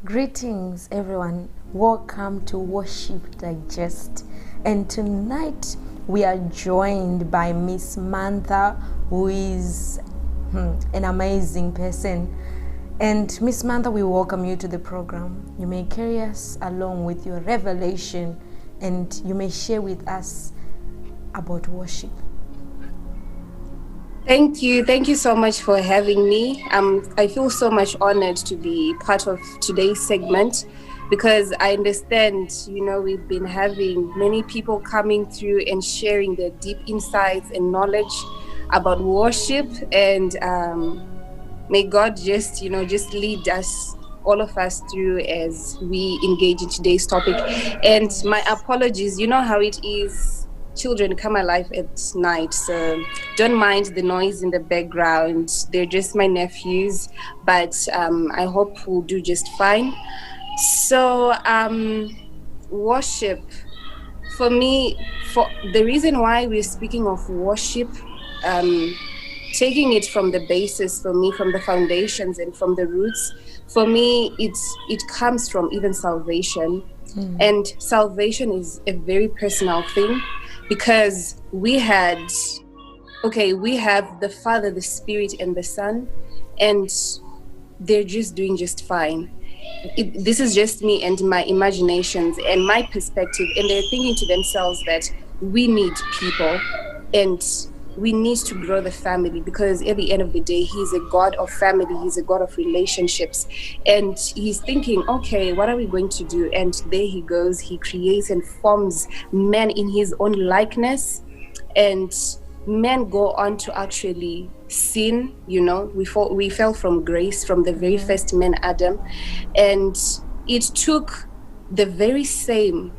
Greetings, everyone. Welcome to Worship Digest. And tonight we are joined by Miss Mantha, who is an amazing person. And Miss Mantha, we welcome you to the program. You may carry us along with your revelation, and you may share with us about worship. Thank you. Thank you so much for having me. I feel so much honored to be part of today's segment because I understand, we've been having many people coming through and sharing their deep insights and knowledge about worship. And may God just lead us, all of us, through as we engage in today's topic. And my apologies, you know how it is. Children come alive at night, so don't mind the noise in the background. They're just my nephews, but I hope we'll do just fine. So worship, for me, for the reason why we're speaking of worship, taking it from the basis, for me, from the foundations and from the roots, for me, it comes from even salvation. And salvation is a very personal thing, because we have the Father, the Spirit, and the Son, and they're just doing just fine. This is just me and my imaginations and my perspective, and they're thinking to themselves that we need people and we need to grow the family, because at the end of the day, he's a God of family, he's a God of relationships. And he's thinking, okay, what are we going to do? And there he goes, he creates and forms man in his own likeness. And men go on to actually sin, we fell from grace from the very first man, Adam. And it took the very same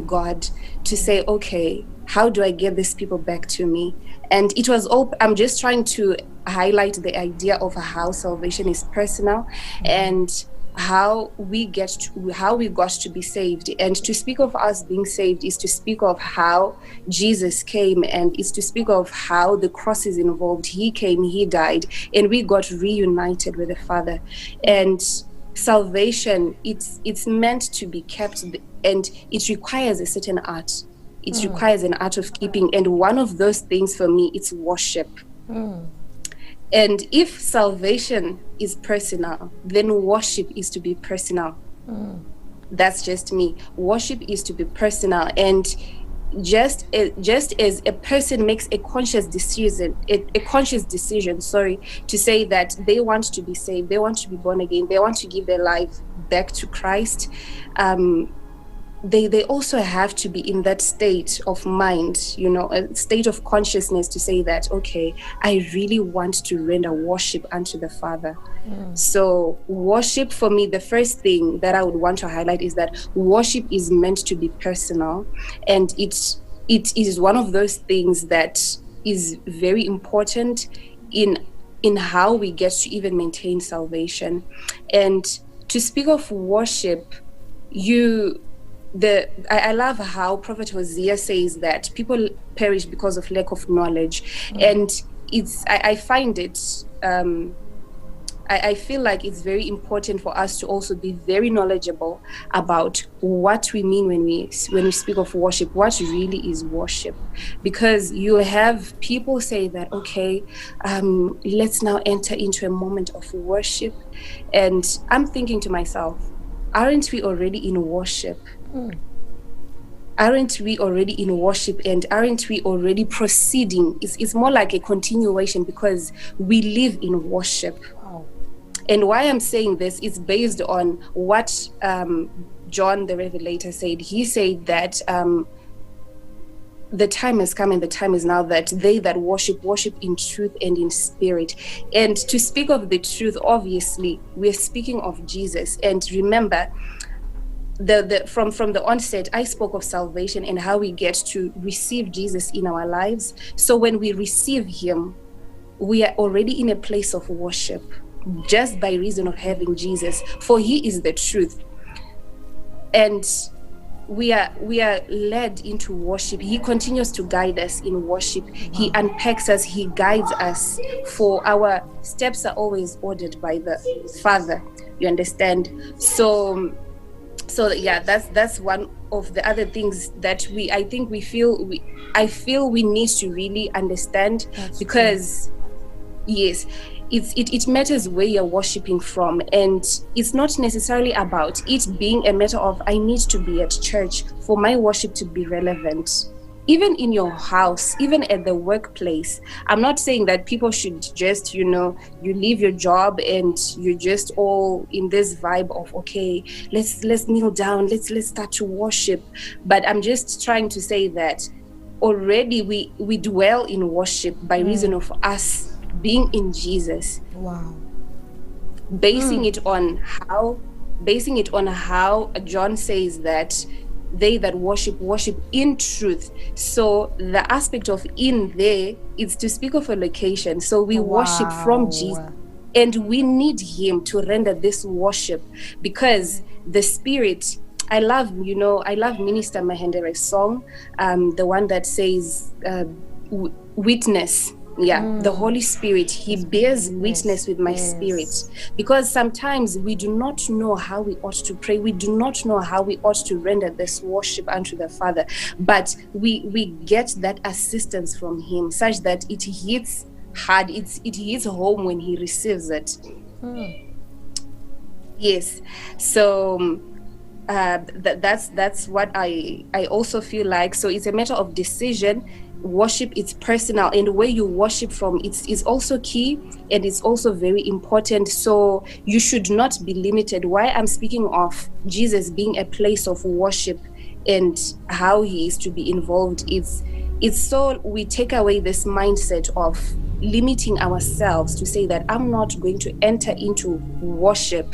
God to say, okay, how do I get these people back to me? And it was all, I'm just trying to highlight the idea of how salvation is personal and how we got to be saved. And to speak of us being saved is to speak of how Jesus came, and is to speak of how the cross is involved. He came, he died, and we got reunited with the Father. And salvation, it's meant to be kept, and it requires a certain art. It requires an art of keeping, and one of those things for me, it's worship. And if salvation is personal, then worship is to be personal. That's just me. Worship is to be personal, and just as a person makes a conscious decision, to say that they want to be saved, they want to be born again, they want to give their life back to Christ. They also have to be in that state of mind, a state of consciousness, to say that, okay, I really want to render worship unto the Father. So worship, for me, the first thing that I would want to highlight is that worship is meant to be personal, and it is one of those things that is very important in how we get to even maintain salvation. And to speak of worship, I love how Prophet Hosea says that people perish because of lack of knowledge. And I find it, I feel like it's very important for us to also be very knowledgeable about what we mean when we speak of worship, what really is worship. Because you have people say that, okay, let's now enter into a moment of worship. And I'm thinking to myself, aren't we already in worship? Aren't we already in worship, and aren't we already proceeding? It's more like a continuation, because we live in worship. And why I'm saying this is based on what John the Revelator said. He said that the time has come and the time is now that they that worship in truth and in spirit. And to speak of the truth, obviously, we're speaking of Jesus. And remember, from the onset, I spoke of salvation and how we get to receive Jesus in our lives. So when we receive him, we are already in a place of worship, just by reason of having Jesus, for he is the truth. And we are led into worship. He continues to guide us in worship. He unpacks us, he guides us, for our steps are always ordered by the Father. You understand? So yeah, that's one of the other things that I feel we need to really understand. That's because yes, it matters where you're worshiping from, and it's not necessarily about it being a matter of I need to be at church for my worship to be relevant. Even in your house, even at the workplace, I'm not saying that people should just, you leave your job and you're just all in this vibe of, okay, let's kneel down, let's start to worship. But I'm just trying to say that already we dwell in worship by reason of us being in Jesus. Wow. Basing it on how John says that they that worship in truth. So the aspect of in there is to speak of a location. So we worship from Jesus, and we need him to render this worship, because the Spirit, I love Minister Mahendere's song, the one that says witness. The Holy Spirit, he bears witness with my spirit, because sometimes we do not know how we ought to pray, we do not know how we ought to render this worship unto the Father, but we get that assistance from him, such that it hits hard, it hits home when he receives it. Yes. So that's what I also feel like. So it's a matter of decision. Worship, it's personal, and where you worship from, it's also key, and it's also very important. So you should not be limited. Why I'm speaking of Jesus being a place of worship and how he is to be involved, it's so we take away this mindset of limiting ourselves to say that I'm not going to enter into worship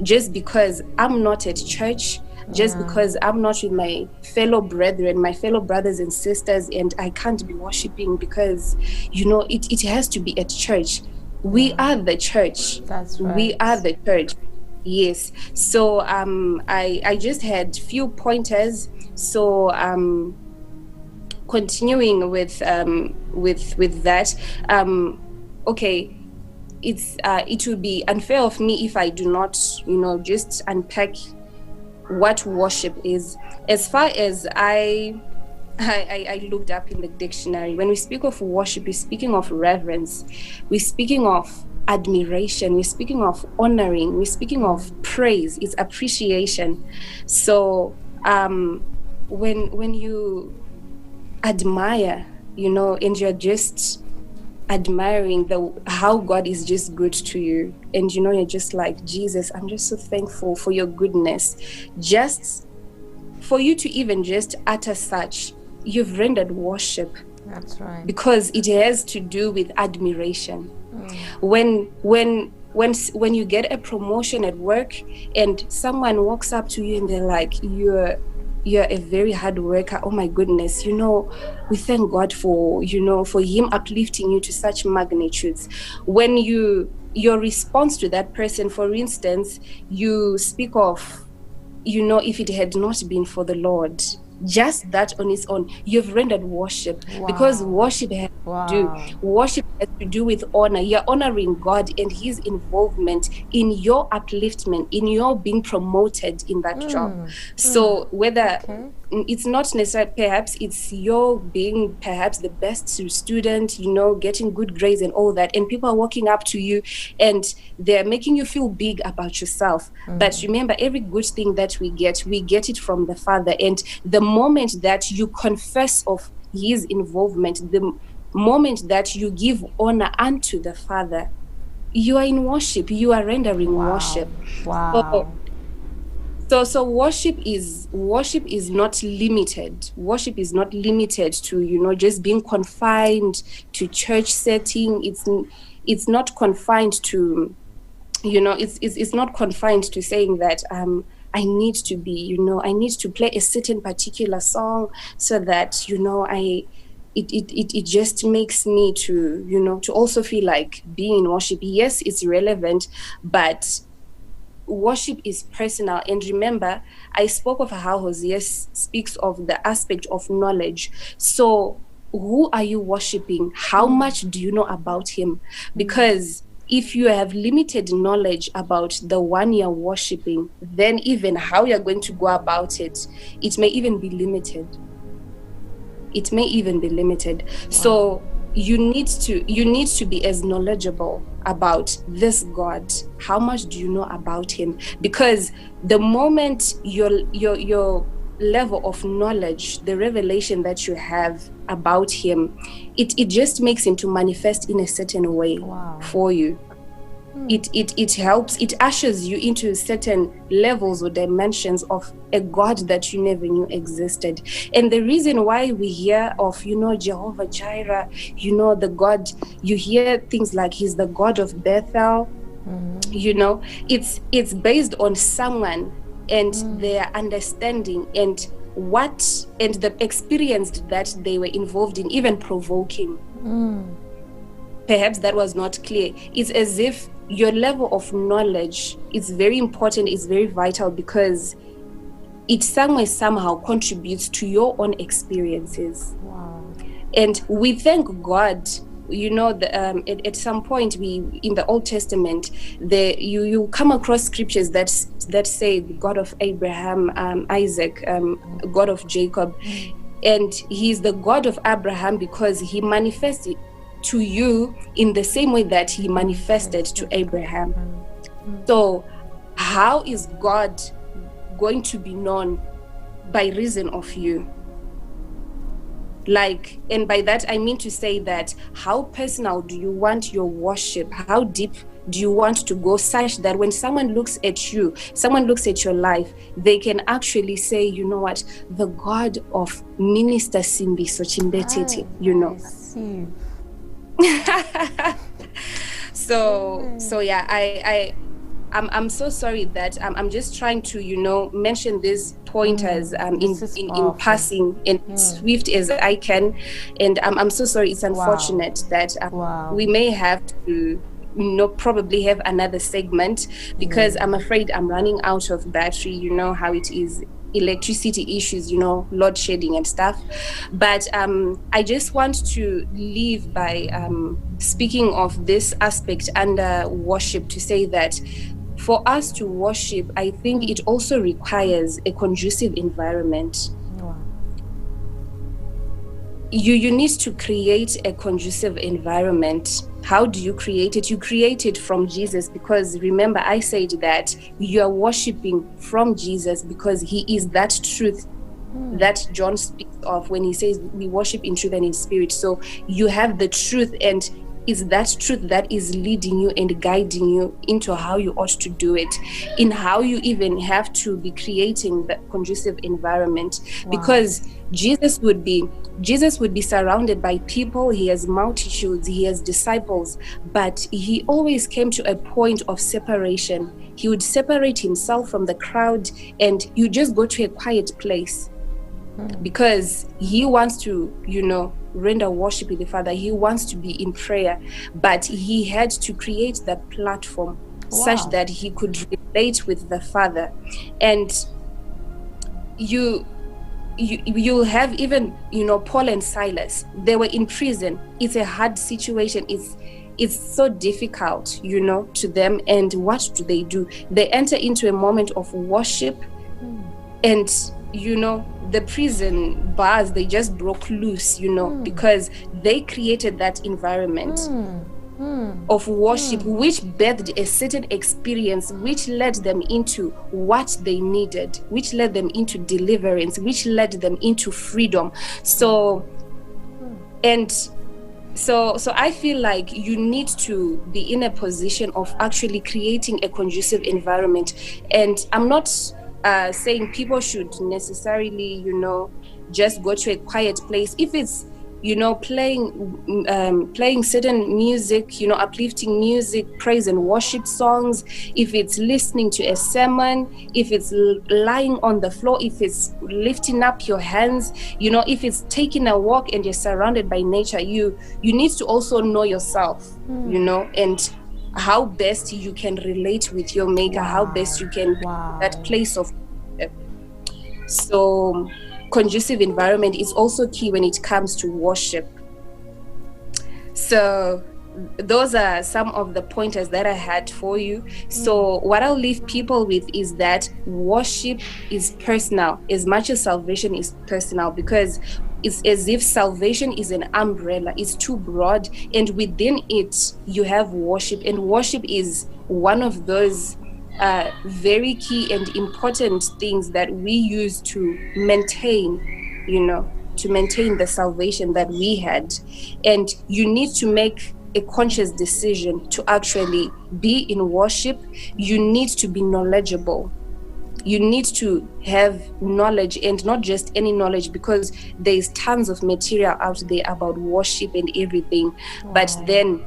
just because I'm not at church, just because I'm not with my fellow brethren, my fellow brothers and sisters, and I can't be worshiping because, it has to be at church. We are the church. That's right. We are the church. Yes. So I just had few pointers. So continuing with that, okay. It would be unfair of me if I do not, just unpack what worship is. As far as I looked up in the dictionary, when we speak of worship, we're speaking of reverence, we're speaking of admiration, we're speaking of honoring, we're speaking of praise, it's appreciation. So when you admire, and you're just admiring how God is just good to you, and you're just like, Jesus, I'm just so thankful for your goodness. Just for you to even just utter such, you've rendered worship. That's right. Because it has to do with admiration. When you get a promotion at work and someone walks up to you and they're like, you're a very hard worker, oh my goodness, we thank God for him uplifting you to such magnitudes. When your response to that person, for instance, you speak of, if it had not been for the Lord, just that on its own, you've rendered worship. Because worship has to do with honor. You're honoring God and his involvement in your upliftment, in your being promoted in that job. So whether it's not necessarily, perhaps it's your being perhaps the best student, getting good grades and all that, and people are walking up to you and they're making you feel big about yourself. But remember, every good thing that we get it from the Father. And the moment that you confess of his involvement, the moment that you give honor unto the Father, you are in worship, you are rendering worship. So worship is not limited. Worship is not limited to, just being confined to church setting. It's not confined to, it's not confined to saying that I need to be, I need to play a certain particular song so that, it just makes me to, to also feel like being in worship. Yes, it's relevant, but worship is personal. And remember, I spoke of how Hosea speaks of the aspect of knowledge. So who are you worshiping? How much do you know about him? Because if you have limited knowledge about the one you're worshiping, then even how you're going to go about it, it may even be limited. It may even be limited. Wow. So you need to be as knowledgeable about this God. How much do you know about him? Because the moment your level of knowledge, the revelation that you have about him, it just makes him to manifest in a certain way. Wow. For you. It helps, it ushers you into certain levels or dimensions of a God that you never knew existed. And the reason why we hear of, Jehovah Jireh, the God, you hear things like he's the God of Bethel, it's based on someone and their understanding and the experience that they were involved in, even provoking. Perhaps that was not clear. It's as if your level of knowledge is very important, it's very vital, because it somehow contributes to your own experiences. Wow. And we thank God, at some point in the Old Testament, you come across scriptures that say the God of Abraham, Isaac, God of Jacob. And he's the God of Abraham because he manifested to you in the same way that he manifested to Abraham. So how is God going to be known? By reason of you. And by that I mean to say that how personal do you want your worship? How deep do you want to go, such that when someone looks at you, someone looks at your life, they can actually say, you know what, the God of Minister Simbi Sochimbetete, So yeah, I'm so sorry that I'm just trying to mention these pointers in passing and swift as I can, and I'm so sorry. It's unfortunate that we may have to probably have another segment, because I'm afraid I'm running out of battery. You know how it is, electricity issues, load shedding and stuff. But I just want to leave by speaking of this aspect under worship, to say that for us to worship, I think it also requires a conducive environment. Wow. You need to create a conducive environment. How do you create it? You create it from Jesus, because remember I said that you are worshiping from Jesus, because he is that truth that John speaks of when he says we worship in truth and in spirit. So you have the truth, and it's that truth that is leading you and guiding you into how you ought to do it, in how you even have to be creating that conducive environment. Wow. Because Jesus would be surrounded by people. He has multitudes, he has disciples, but he always came to a point of separation. He would separate himself from the crowd, and you just go to a quiet place, because he wants to, render worship with the Father. He wants to be in prayer, but he had to create that platform such that he could relate with the Father. And you'll have even, Paul and Silas, they were in prison. It's a hard situation. It's so difficult, to them. And what do? They enter into a moment of worship, and, the prison bars, they just broke loose, because they created that environment of worship, which birthed a certain experience, which led them into what they needed, which led them into deliverance, which led them into freedom. So I feel like you need to be in a position of actually creating a conducive environment. And I'm not saying people should necessarily, just go to a quiet place. If it's, playing certain music, uplifting music, praise and worship songs, if it's listening to a sermon, if it's lying on the floor, if it's lifting up your hands, if it's taking a walk and you're surrounded by nature, you need to also know yourself, and how best you can relate with your maker, how best you can that place of. So conducive environment is also key when it comes to worship. So those are some of the pointers that I had for you. So what I'll leave people with is that worship is personal as much as salvation is personal, because it's as if salvation is an umbrella, it's too broad, and within it you have worship, and worship is one of those very key and important things that we use to maintain, to maintain the salvation that we had. And you need to make a conscious decision to actually be in worship. You need to be knowledgeable. You need to have knowledge, and not just any knowledge, because there's tons of material out there about worship and everything. Wow. But then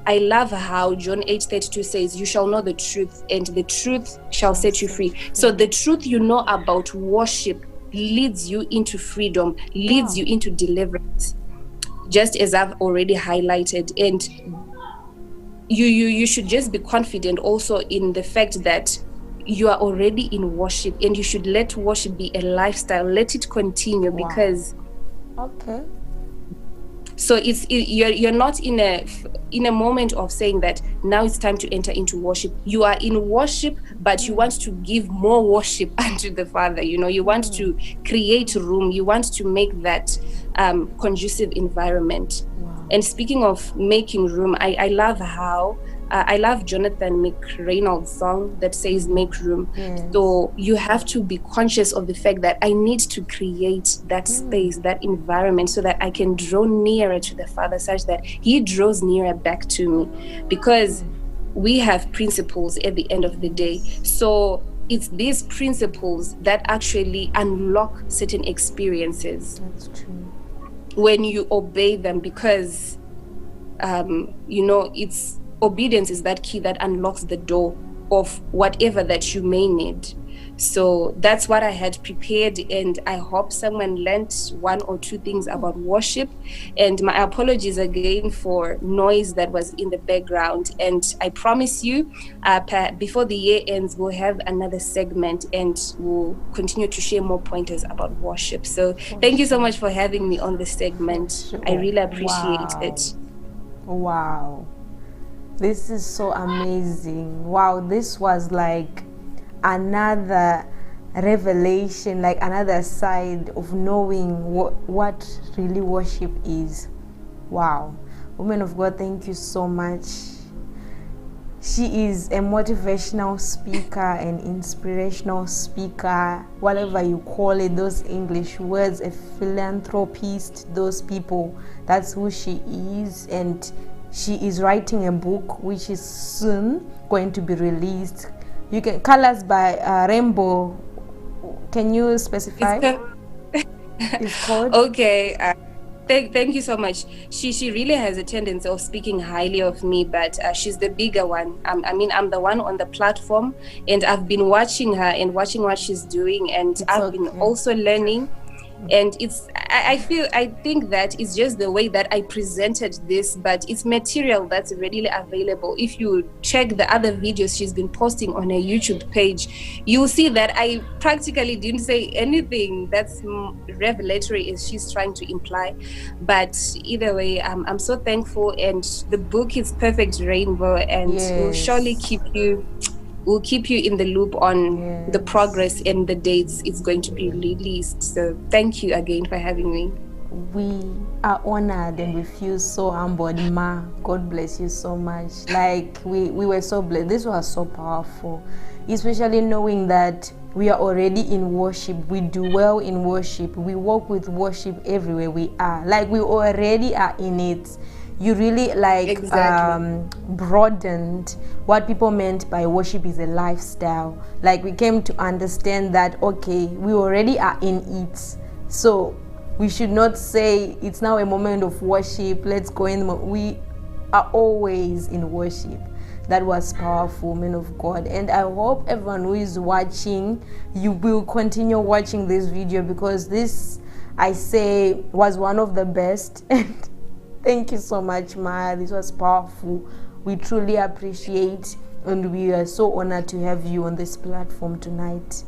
I love how John 8:32 says, you shall know the truth, and the truth shall set you free. So the truth you know about worship leads you into freedom, leads you into deliverance, just as I've already highlighted. And you should just be confident also in the fact that you are already in worship, and you should let worship be a lifestyle. Let it continue. Wow. Because so you're not in a moment of saying that now it's time to enter into worship. You are in worship, but you want to give more worship unto the Father. You want to create room. You want to make that conducive environment. Wow. And speaking of making room, I love how I love Jonathan McReynolds' song that says make room. Yes. So you have to be conscious of the fact that I need to create that space, that environment, so that I can draw nearer to the Father, such that he draws nearer back to me, because we have principles at the end of the day. So it's these principles that actually unlock certain experiences. That's true. When you obey them, because it's obedience is that key that unlocks the door of whatever that you may need. So that's what I had prepared, and I hope someone learned one or two things about worship. And my apologies again for noise that was in the background. And I promise you, before the year ends, we'll have another segment, and we'll continue to share more pointers about worship. So thank you so much for having me on this segment. I really appreciate it. Wow. This is so amazing. Wow, this was like another revelation, like another side of knowing what really worship is. Wow. Woman of God, thank you so much. She is a motivational speaker, an inspirational speaker, whatever you call it, those English words, a philanthropist, those people, that's who she is. And she is writing a book which is soon going to be released. You can Colors by Rainbow. Can you specify? It's called? Okay. Thank you so much. She really has a tendency of speaking highly of me, but she's the bigger one. I'm the one on the platform, and I've been watching her and watching what she's doing, and I've been also learning. And I think that it's just the way that I presented this, but it's material that's readily available. If you check the other videos she's been posting on her YouTube page, you'll see that I practically didn't say anything that's revelatory as she's trying to imply. But either way, I'm so thankful, and the book is Perfect Rainbow, and we'll surely we'll keep you in the loop on the progress and the dates it's going to be released. So thank you again for having me. We are honored and we feel so humbled, Ma. God bless you so much. Like we were so blessed. This was so powerful, especially knowing that we are already in worship. We do well in worship. We walk with worship everywhere we are. Like we already are in it. You really broadened what people meant by worship is a lifestyle. Like we came to understand that, okay, we already are in it. So we should not say it's now a moment of worship, let's go in. We are always in worship. That was powerful, man of God. And I hope everyone who is watching, you will continue watching this video, because this, I say, was one of the best. Thank you so much, Maya. This was powerful. We truly appreciate, and we are so honored to have you on this platform tonight.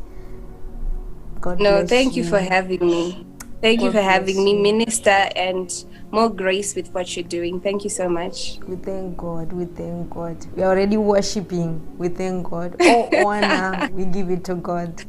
God bless you. Thank you for having me. Thank you God for bless having me, you. Minister, and more grace with what you're doing. Thank you so much. We thank God. We thank God. We are already worshiping. We thank God. All honor, we give it to God.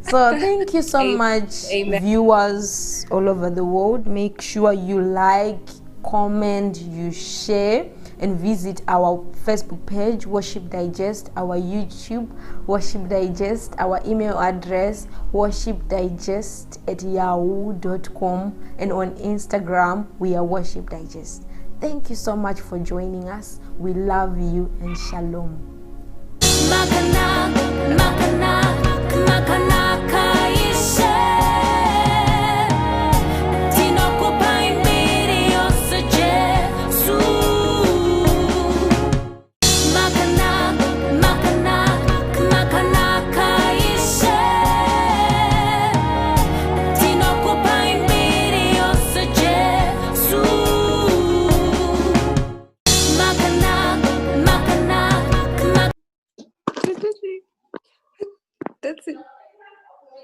So thank you so much, Amen. viewers all over the world. Make sure you like, comment, you share, and visit our Facebook page, Worship Digest, our YouTube, Worship Digest, our email address, worshipdigest@yahoo.com, and on Instagram, we are Worship Digest. Thank you so much for joining us. We love you, and shalom.